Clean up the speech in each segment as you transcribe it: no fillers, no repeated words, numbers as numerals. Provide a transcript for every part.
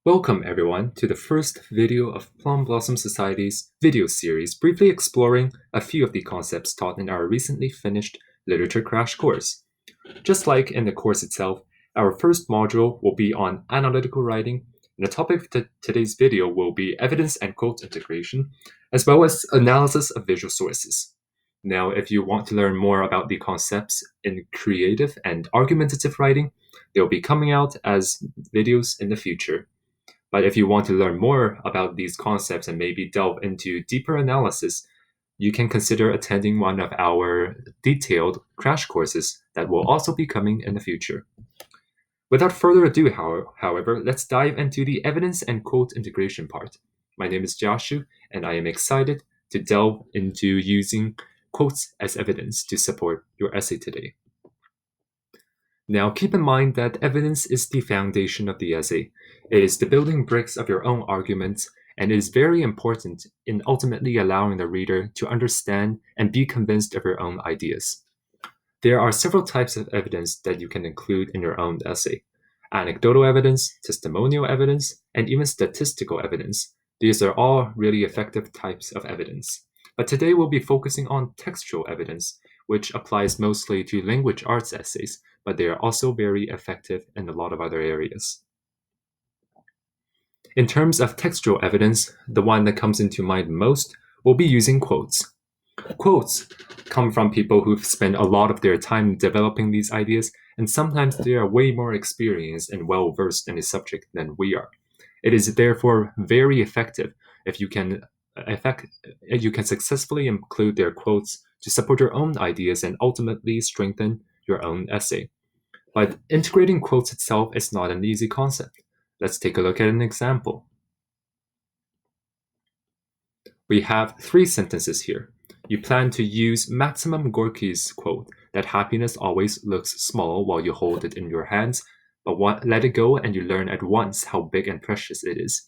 Welcome everyone to the first video of Plum Blossom Society's video series briefly exploring a few of the concepts taught in our recently finished literature crash course. Just like in the course itself, our first module will be on analytical writing, and the topic of today's video will be evidence and quote integration, as well as analysis of visual sources. Now, if you want to learn more about the concepts in creative and argumentative writing, they'll be coming out as videos in the future. But if you want to learn more about these concepts and maybe delve into deeper analysis, you can consider attending one of our detailed crash courses that will also be coming in the future. Without further ado, however, let's dive into the evidence and quote integration part. My name is Joshua, and I am excited to delve into using quotes as evidence to support your essay today. Now, keep in mind that evidence is the foundation of the essay. It is the building bricks of your own arguments, and it is very important in ultimately allowing the reader to understand and be convinced of your own ideas. There are several types of evidence that you can include in your own essay: anecdotal evidence, testimonial evidence, and even statistical evidence. These are all really effective types of evidence. But today we'll be focusing on textual evidence, which applies mostly to language arts essays, but they are also very effective in a lot of other areas. In terms of textual evidence, the one that comes into mind most will be using quotes. Quotes come from people who've spent a lot of their time developing these ideas, and sometimes they are way more experienced and well-versed in the subject than we are. It is therefore very effective if you can successfully include their quotes to support your own ideas and ultimately strengthen your own essay. But integrating quotes itself is not an easy concept. Let's take a look at an example. We have 3 sentences here. You plan to use Maximum Gorky's quote that happiness always looks small while you hold it in your hands, but let it go and you learn at once how big and precious it is.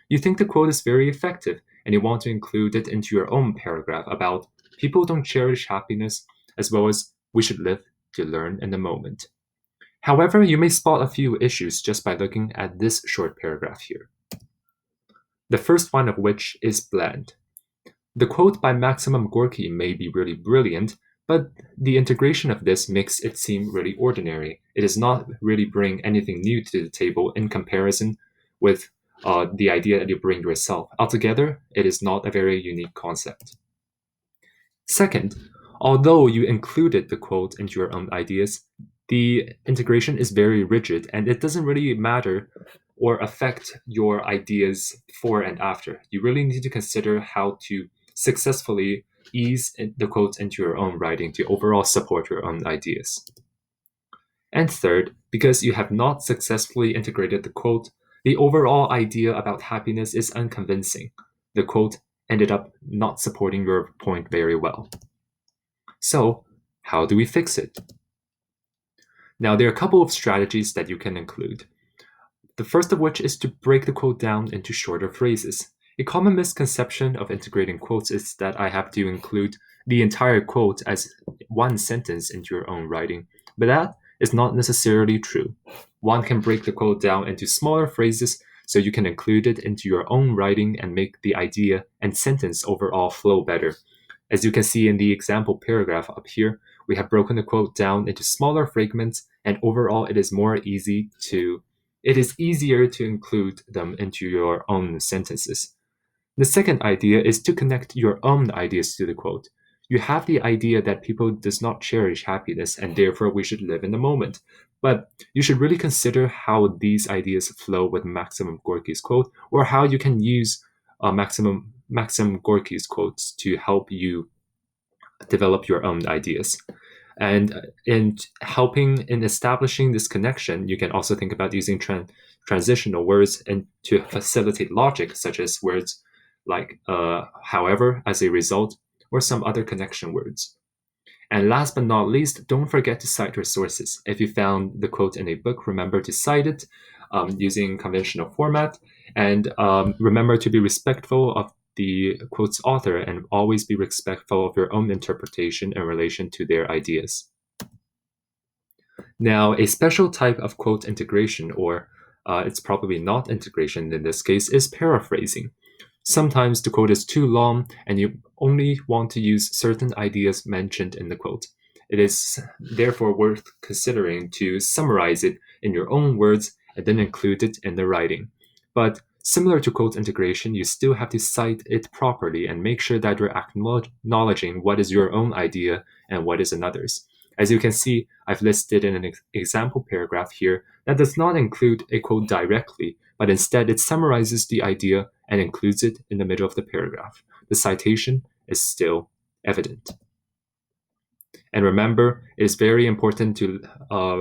You think the quote is very effective, and you want to include it into your own paragraph about people don't cherish happiness, as well as we should live to learn in the moment. However, you may spot a few issues just by looking at this short paragraph here. The first one of which is bland. The quote by Maximum Gorky may be really brilliant, but the integration of this makes it seem really ordinary. It does not really bring anything new to the table in comparison with the idea that you bring yourself. Altogether, it is not a very unique concept. Second, although you included the quote into your own ideas, the integration is very rigid and it doesn't really matter or affect your ideas before and after. You really need to consider how to successfully ease the quotes into your own writing to overall support your own ideas. And third, because you have not successfully integrated the quote, the overall idea about happiness is unconvincing. The quote ended up not supporting your point very well. So, how do we fix it? Now, there are a couple of strategies that you can include. The first of which is to break the quote down into shorter phrases. A common misconception of integrating quotes is that I have to include the entire quote as one sentence into your own writing, but that is not necessarily true. One can break the quote down into smaller phrases so you can include it into your own writing and make the idea and sentence overall flow better. As you can see in the example paragraph up here, we have broken the quote down into smaller fragments, and overall it is easier to include them into your own sentences. The second idea is to connect your own ideas to the quote. You have the idea that people does not cherish happiness and therefore we should live in the moment. But you should really consider how these ideas flow with Maximum Gorky's quote, or how you can use Maximum Gorky's quotes to help you develop your own ideas. And in establishing this connection, you can also think about using transitional words and to facilitate logic, such as words like however, as a result, or some other connection words. And last but not least, don't forget to cite your sources. If you found the quote in a book, remember to cite it using conventional format, and remember to be respectful of the quote's author and always be respectful of your own interpretation in relation to their ideas. Now, a special type of quote integration, or it's probably not integration in this case, is paraphrasing. Sometimes the quote is too long and you only want to use certain ideas mentioned in the quote. It is therefore worth considering to summarize it in your own words and then include it in the writing. But similar to quote integration, you still have to cite it properly and make sure that you're acknowledging what is your own idea and what is another's. As you can see, I've listed in an example paragraph here that does not include a quote directly, but instead it summarizes the idea and includes it in the middle of the paragraph. The citation is still evident. And remember, it is very important to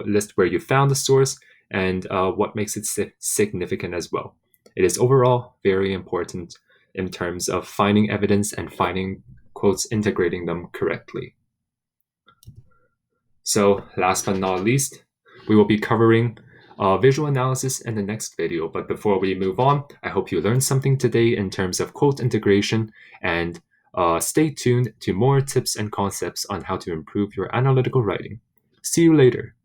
list where you found the source and what makes it significant as well. It is overall very important in terms of finding evidence and finding quotes, integrating them correctly. So last but not least, we will be covering visual analysis in the next video. But before we move on, I hope you learned something today in terms of quote integration, and stay tuned to more tips and concepts on how to improve your analytical writing. See you later.